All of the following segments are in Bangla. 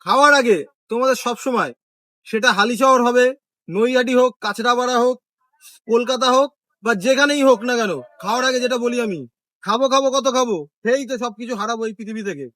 খাওয়ার আগে তোমাদের সব সময় সেটা হালিশহর হবে, নৈহাটি হোক, কাঁচরাপাড়া হোক, কলকাতা হোক বা যেখানেই হোক না কেন, খাওয়ার আগে যেটা বলি আমি, খাবো খাবো কত খাবো, সেই তো সবকিছু হারাবো এই পৃথিবী থেকে।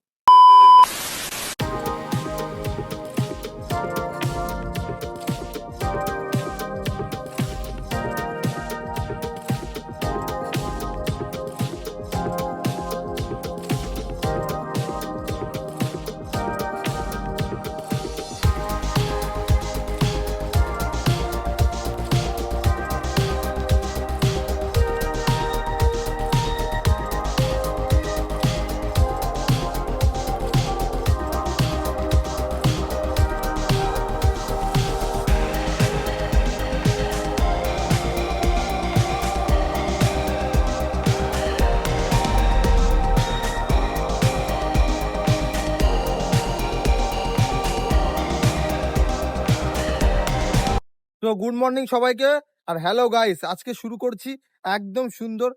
তো গুড মর্নিং সবাইকে, আর হ্যালো গাইস, আজকে শুরু করছি একদম সুন্দর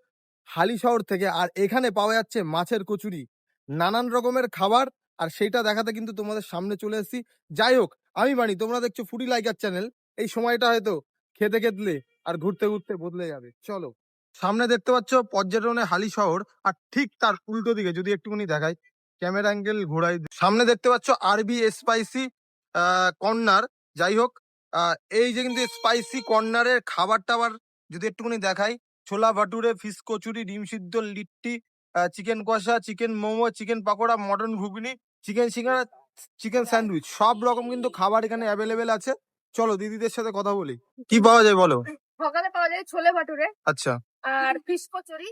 হালিশহর থেকে। আর এখানে পাওয়া যাচ্ছে মাছের কচুরি, নানান রকমের খাবার, আর সেইটা দেখাতে কিন্তু তোমাদের সামনে চলে এসেছি। যাই হোক, আমি মানি তোমরা দেখছো ফুডি লাইকার চ্যানেল, এই সময়টা হয়তো খেতে খেতলে আর ঘুরতে ঘুরতে বদলে যাবে। চলো, সামনে দেখতে পাচ্ছ পর্যটনে হালিশহর, আর ঠিক তার উল্টো দিকে যদি একটুখানি দেখাই, ক্যামেরা অ্যাঙ্গেল ঘোরাই, সামনে দেখতে পাচ্ছ আরবি স্পাইসি কর্নার। যাই হোক, এই যে কিন্তু স্পাইসি কর্নারের খাবার টাবার যদি একটুখানি দেখাই, ছোলা ভাটুরে, ফিশ কচুরি, ডিম সিদ্ধ, লিট্টি, চিকেন কষা, chicken momo, chicken pakora, mutton ঘুগনি, চিকেন সিঙ্গারা, চিকেন স্যান্ডউইচ, সব রকম কিন্তু খাবার এখানে অ্যাভেলেবেল আছে। চলো দিদিদের সাথে কথা বলি, কি পাওয়া যায় বলো। সকালে পাওয়া যায় ছোলে ভাটুরে আচ্ছা, আর ফিশ কচুরি।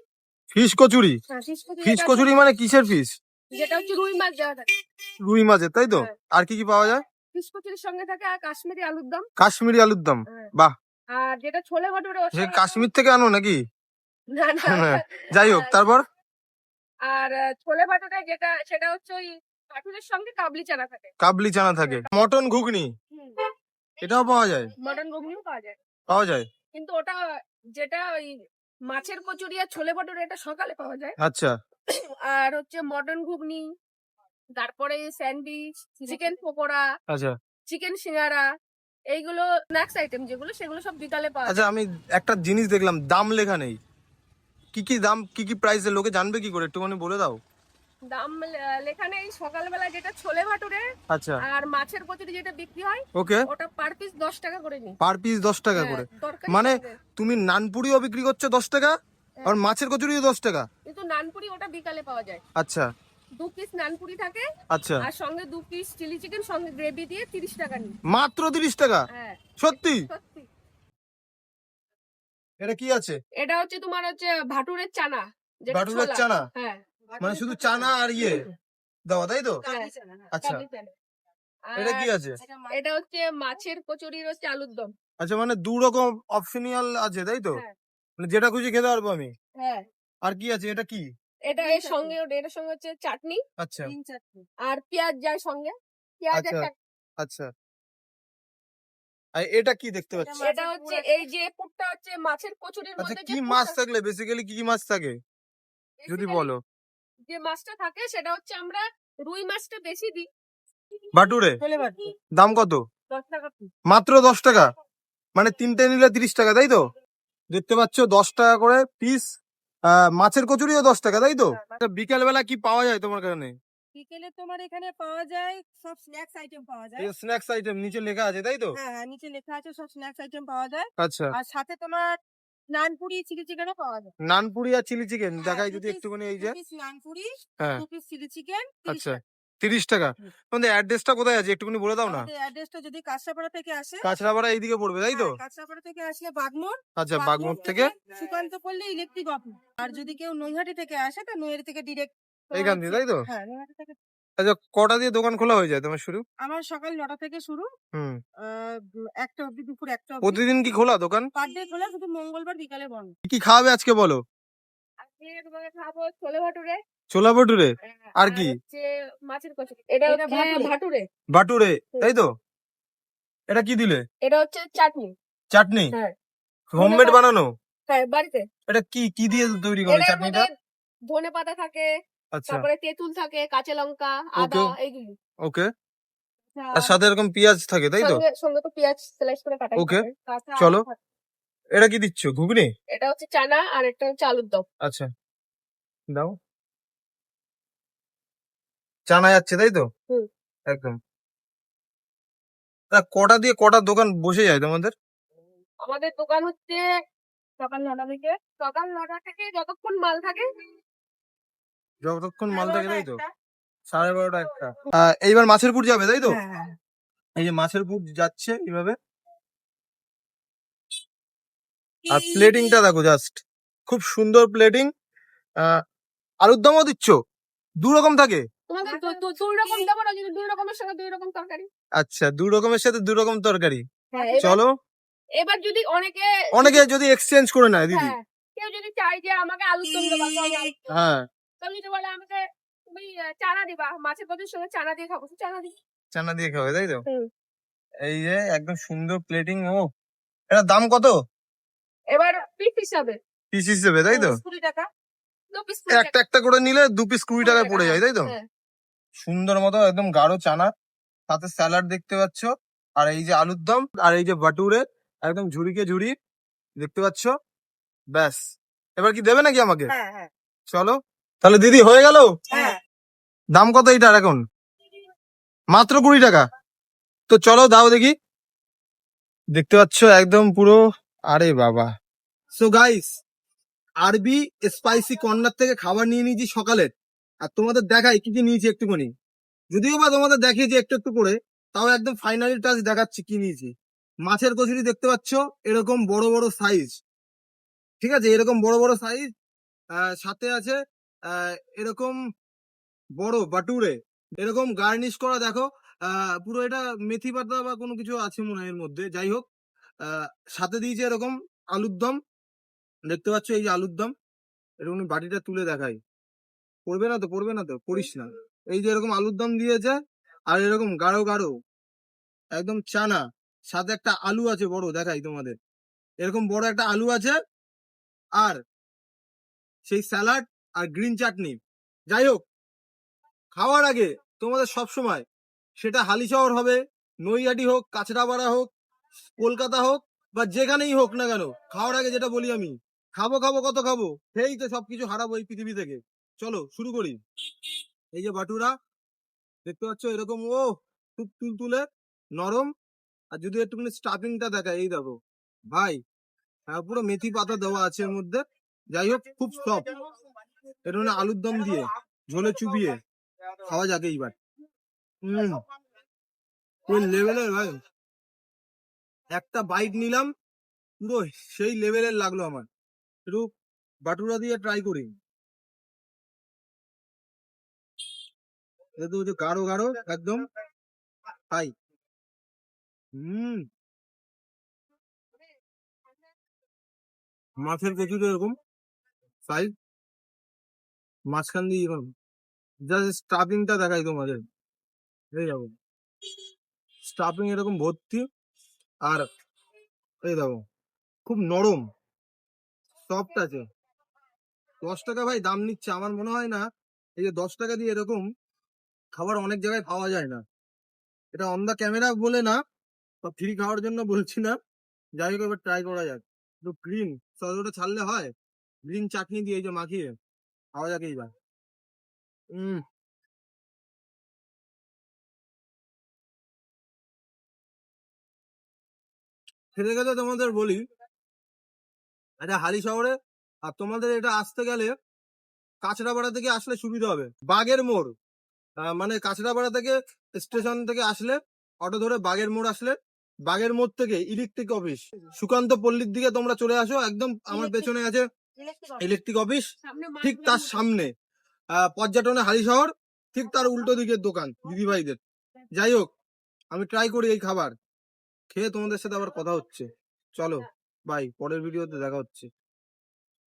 ফিশ কচুরি। হ্যাঁ, ফিশ কচুরি ফিশ কচুরি মানে কিসের ফিশ? যেটা হচ্ছে রুই মাছ দেওয়া থাকে। রুই মাছের, তাই তো? হ্যাঁ। আর কি কি পাওয়া যায়? ফিশ কচুরির সঙ্গে থাকে আর কাশ্মীরি আলুর দম। কাশ্মীরি আলুর দম, হ্যাঁ। বাহ। আর যেটা ছোলে ভাটুরে ওর সে সঙ্গে কাশ্মীর থেকে আনো নাকি? না না। যাই হোক, তারপর আর ছোলে ভাটুরে যেটা সেটা হচ্ছে ওই ভাটুরের সঙ্গে কাবলি চানা থাকে। কাবলি চানা থাকে, মটন ঘুগনি হুম। এটাও পাওয়া যায়। মটন ঘুগনিও পাওয়া যায়, পাওয়া যায়, কিন্তু ওটা যেটা ওই মাছের কচুরি আর ছোলে ভাটুরে এটা সকালে পাওয়া যায়। আচ্ছা। আর হচ্ছে মটন ঘুগনি, তারপরে স্যান্ডউইচ, চিকেন পকোড়া, আচ্ছা চিকেন সিঙ্গারা, এইগুলো স্ন্যাক্স আইটেম যেগুলো সেগুলো সব বিকালে পাওয়া আচ্ছা, যায়। আমি একটা জিনিস দেখলাম, দাম লেখা নেই। কি কি দাম, কি কি প্রাইসে, লোকে জানবে কি করে, একটুখানি বলে দাও। দাম লেখা নেই। সকালবেলা যেটা ছোলে ভাটুরে আচ্ছা, আর মাছের কচুরি যেটা বিক্রি হয় ওকে। ওটা পার পিস 10 টাকা করে নি। পার পিস 10 টাকা করে? তরকারি মানে সঙ্গে। তুমি নানপুরিও বিক্রি করছো 10 টাকা, আর মাছের কচুরিও 10 টাকা? কিন্তু নানপুরি ওটা বিকালে পাওয়া যায়। আচ্ছা 2 পিস নানপুরি থাকে, আচ্ছা, আর সঙ্গে 2 পিস চিলি চিকেন সঙ্গে গ্রেভি দিয়ে 30 টাকা নি। মাত্র 30 টাকা? হ্যাঁ, সত্যি? সত্যি। এটা কি আছে? এটা হচ্ছে তোমার হচ্ছে ভাটুরের চানা, যেটা ভাটুরের ছোলা। চানা? হ্যাঁ, মানে শুধু চানা আর ইয়ে দাও, তাই তো? হ্যাঁ, আচ্ছা, কাবলি চানা। এটা কি আর আছে? এটা হচ্ছে মাছের কচুরির হচ্ছে আলুর দম। আচ্ছা, মানে দু রকম অপশনাল আছে, তাই তো? হ্যাঁ, মানে যেটা খুশি খেতে পারবো আমি। হ্যাঁ। আর কি আছে, এটা কি? এটা এর সঙ্গে এটার সঙ্গে হচ্ছে চাটনি আচ্ছা আর পেঁয়াজ যায় সঙ্গে, পেঁয়াজ আচ্ছা একটা। আচ্ছা, আর এটা কি দেখতে পাচ্ছি? এটা হচ্ছে এই যে পুরটা হচ্ছে মাছের কচুরির আচ্ছা, মধ্যে কি যে মাছ পুরটা, থাকলে বেসিক্যালি কি কি মাছ থাকে যদি basically বলো। যে মাছটা থাকে সেটা হচ্ছে আমরা রুই মাছটা বেশি দিই। ভাটুরে ছোলে ভাটুরে দাম কত? 10 টাকা পিস। মাত্র 10 টাকা? মানে তিনটে নিলে 30 টাকা, তাই তো? দেখতে পাচ্ছ 10 টাকা করে পিস। মাছের কচুরিও 10 টাকা, তাই তো? বিকেল বেলা কি পাওয়া যায় তোমার কাছে? বিকেলে তোমার এখানে পাওয়া যায় সব স্ন্যাক্স আইটেম পাওয়া যায়। এই স্ন্যাক্স আইটেম নিচে লেখা আছে, তাই তো? হ্যাঁ হ্যাঁ, নিচে লেখা আছে সব স্ন্যাক্স আইটেম পাওয়া যায়। আচ্ছা, আর সাথে তোমার নানপুরি, চিলি চিকেনও পাওয়া যায়। নানপুরি আর চিলি চিকেন হ্যাঁ, দেখাই দু যদি পিস একটুখানি, এই দু যে। পিস নানপুরি, হ্যাঁ, 2 পিস চিলি চিকেন, 30 আচ্ছা, টাকা। 30 টাকা। হুম। তোমাদের অ্যাড্রেসটা কোথায় আছে একটুখানি বলে দাও না। আমাদের অ্যাড্রেসটা যদি কাঁচরাপাড়া থেকে আসে, কাঁচরাপাড়া এইদিকে পড়বে, তাই তো? হ্যাঁ, কাঁচরাপাড়া থেকে আসলে বাগমোড়, আচ্ছা, বাগমোড় বাগমোড় থেকে সুকান্ত পল্লী ইলেকট্রিক অফিস। আর যদি কেউ নৈহাটি থেকে আসে তো নৈহাটি থেকে ডিরেক্ট এইখান দিয়ে, তাই তো? হ্যাঁ, নৈহাটি থেকে। আচ্ছা, কটা দিয়ে দোকান খোলা হয়ে যায় তোমার শুরু? আমার সকাল 9টা থেকে শুরু, হুম। 1টা অবধি, দুপুর 1টা অবধি। প্রতিদিন কি খোলা দোকান? পার ডে খোলা, শুধু মঙ্গলবার বিকালে বন্ধ। কি কি খাওয়াবে আজকে বলো। আজকে তোমাকে খাবো ছোলে ভাটুরে, ছোলা ভটুরে, আর কি? হচ্ছে মাছের কচুরি। এটা এটা হচ্ছে ভাটুরে। ভাটুরে। বাটুরে, তাই তো? এটা কি দিলে? এটা হচ্ছে চাটনি। চাটনি? হ্যাঁ, হোমমেড বানানো? হ্যাঁ, বাড়িতে। এটা কি কি দিয়ে তৈরি করে এটার চাটনিটা? মধ্যে ধনে পাতা থাকে, আচ্ছা, তারপরে তেঁতুল থাকে, কাঁচা লঙ্কা, আদা, ওকে এইগুলি। ওকে। আর সাথে এরকম পেঁয়াজ থাকে তাই তো? সঙ্গে সঙ্গে তো পেঁয়াজ স্লাইস করে কাটাই Okay, থাকে। তাছাড়া চলো। আলু ভাজা। এটা কি দিচ্ছ, ঘুগনি? এটা হচ্ছে চানা আর একটা হচ্ছে আলুর দম। আচ্ছা, দাও। জানা যাচ্ছে তাই তো? হুম। একদম। তা কটা দিয়ে কটা দোকান বসে যায় তোমাদের? আমাদের দোকান হচ্ছে সকাল 9টা থেকে যতক্ষণ মাল থাকে। যতক্ষণ মাল থাকে তাই তো? একটা। 12:30 একটা। এইবার মাছের পুর যাবে তাই তো? হ্যাঁ, হ্যাঁ। এই যে মাছের পুর যাচ্ছে এইভাবে। আর প্লেটিংটা দেখো জাস্ট, খুব সুন্দর প্লেটিং। আলুর দমও দিচ্ছ? দু রকম থাকে? তোমাকে দুই রকম দেবো না, কিন্তু দুই রকমের সঙ্গে দুই রকম তরকারি। আচ্ছা, দু রকমের সাথে দু রকম তরকারি। হ্যাঁ, চলো, এবার যদি অনেকে যদি এক্সচেঞ্জ করে নেয় দিদি। হ্যাঁ, কেউ যদি চায় যে আমাকে আলুর দম দেবা, তো আমি আলুর দম। হ্যাঁ, কেউ যদি বলে আমাকে তুমি চানা দিবা, মাছের কচুর সঙ্গে চানা দিয়ে খাবো, তো চানা দিই। চানা দিয়ে খাবে তাই তো? হুম। এই যে একদম সুন্দর প্লেটিং। ও, এটা দাম কত? এবার পিস হিসাবে পিস হিসেবে তাই তো? 20 টাকা। 2 পিস একটা একটা করে নিলে 2 পিস 20 টাকায় পড়ে যায় তাই তো? হ্যাঁ। সুন্দর মতো একদম গাঢ় চানা, সাথে স্যালাড দেখতে পাচ্ছ, আর এই যে আলুর দম, আর এই যে বাটুরে একদম ঝুড়িকে ঝুড়ি দেখতে পাচ্ছ। ব্যাস, এবার কি দেবে নাকি আমাকে? হ্যাঁ, হ্যাঁ। চলো তাহলে দিদি, হয়ে গেল। হ্যাঁ। দাম কত এটার এখন? মাত্র 20 টাকা। তো চলো দাও দেখি। দেখতে পাচ্ছ একদম পুরো। আরে বাবা। সো গাইস, আরবি স্পাইসি কর্নার থেকে খাবার নিয়ে নিয়েছি সকালের। আর তোমাদের দেখাই কি কি নিয়েছি একটুখানি। যদিও বা তোমাদের দেখিয়েছি একটু একটু করে, তাও একদম ফাইনালি টাচ দেখাচ্ছি কি নিয়েছি। মাছের কচুরি দেখতে পাচ্ছ, এরকম বড় বড় সাইজ। ঠিক আছে, এরকম বড় বড় সাইজ। সাথে আছে এরকম বড় বাটুরে, এরকম গার্নিশ করা দেখো। পুরো এটা মেথি পাতা বা কোনো কিছু আছে মনে হয় এর মধ্যে, যাই হোক। সাথে দিয়েছে এরকম আলুর দম। দেখতে পাচ্ছ এই যে আলুর দম, এরকম বাটিটা তুলে দেখাই। পড়বে না তো, পড়বে না তো, পড়িস না। এই যে এরকম আলুর দম দিয়েছে, আর এরকম গাঢ় গাঢ় একদম চানা, সাথে একটা আলু আছে বড়, দেখাই তোমাদের। এরকম বড় একটা আলু আছে, আর সেই স্যালাড আর গ্রিন চাটনি। যাই হোক, খাওয়ার আগে তোমাদের সব সময়, সেটা হালিশহর হবে, নৈহাটি হোক, কাছড়াপাড়া হোক, কলকাতা হোক, বা যেখানেই হোক না কেন, খাওয়ার আগে যেটা বলি আমি, খাবো খাবো কত খাবো, সেই তো সবকিছু হারাবো এই পৃথিবী থেকে। চলো শুরু করি। এই যে বাটুরা দেখতে পাচ্ছ, এরকম ও খুব তুলতুলে নরম। আর যদি একটুখানি স্টাফিংটা দেখায়, এই দেখো ভাই, পুরো মেথি পাতা দেওয়া আছে এর মধ্যে। যাই হোক, খুব সফট। এটা মানে আলুর দম দিয়ে ঝোলে চুবিয়ে খাওয়া যাকে এইবার। কোন লেভেলের ভাই, একটা বাইট নিলাম, পুরো সেই লেভেলের লাগলো আমার। একটু বাটুরা দিয়ে ট্রাই করি। এটা তো হচ্ছে গাঢ় গাঢ় একদম। খাই। হুম। মাছের কচুরি এরকম সাইজ, মাঝখান দিয়ে এরকম জাস্ট স্টাফিংটা দেখাই তোমাদের। এই দেখো, স্টাফিং এরকম ভর্তি। আর এই দেখো, খুব নরম, সফট আছে। 10 টাকা ভাই দাম নিচ্ছে, আমার মনে হয় না এই যে 10 টাকা দিয়ে এরকম খাবার অনেক জায়গায় পাওয়া যায় না। এটা অন দা ক্যামেরা বলে না, বা ফ্রি খাওয়ার জন্য বলছি না। যাই হোক, এবার ট্রাই করা যাক। একটু গ্রিন সসটা ছাড়লে হয়, গ্রিন চাটনি দিয়ে এই যে মাখিয়ে খাওয়া যাক এইবার। হুম। খেতে খেতে তোমাদের বলি, এটা হালি শহরে, আর তোমাদের এটা আসতে গেলে কাঁচরাপাড়া থেকে আসলে সুবিধা হবে। বাগের মোড়, মানে কাঁচরাপাড়া থেকে স্টেশন থেকে আসলে অটো ধরে বাগের মোড় আসলে, বাগের মোড় থেকে ইলেকট্রিক অফিস সুকান্ত পল্লীর দিকে তোমরা চলে আসো। একদম আমার পেছনে আছে ইলেকট্রিক অফিস, ঠিক তার সামনে পর্যটনে হালি শহর, ঠিক তার উল্টো দিকের দোকান দিদি ভাইদের। যাই হোক, আমি ট্রাই করি এই খাবার, খেয়ে তোমাদের সাথে আবার কথা হচ্ছে। চলো বাই, পরের ভিডিওতে দেখা হচ্ছে।